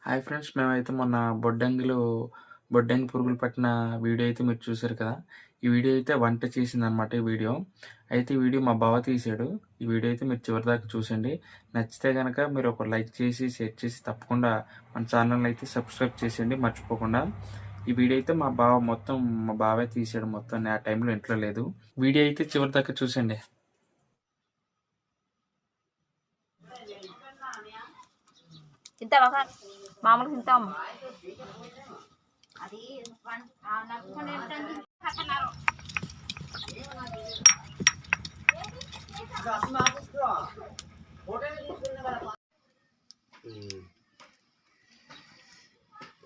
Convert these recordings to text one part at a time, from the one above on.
Hi friends, మేమైతే మొన్న బొడ్డంగి పురుగులు పట్టిన వీడియో అయితే మీరు చూసారు కదా. ఈ వీడియో అయితే వంట చేసిందనమాట. ఈ వీడియో మా బావ తీశాడు. ఈ వీడియో అయితే మీరు చివరిదాకా చూసండి. నచ్చితే కనుక మీరు ఒక లైక్ చేసి షేర్ చేసి తప్పకుండా మన ఛానల్ అయితే సబ్స్క్రైబ్ చేసేయండి మర్చిపోకుండా. ఈ వీడియో అయితే మా బావే తీశాడు మొత్తం. ఆ టైంలో ఇంట్లో లేదు. వీడియో అయితే చివరిదాకా చూసండి. మామూలు తింటాం.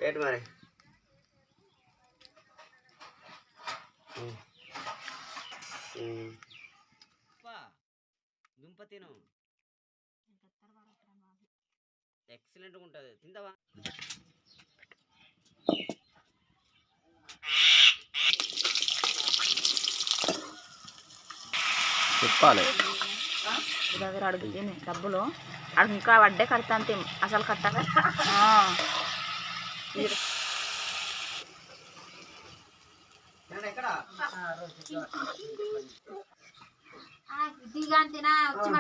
ఏంటి మరి దుంప తిను, ఎక్సలెంట్గా ఉంటుంది. తింటావా? చెప్పాలి దగ్గర అడుగుతుంది డబ్బులు అడుగు ఇంకా వడ్డే కడతా అంతే అసలు కట్టాలి. దిగాంతినా వచ్చి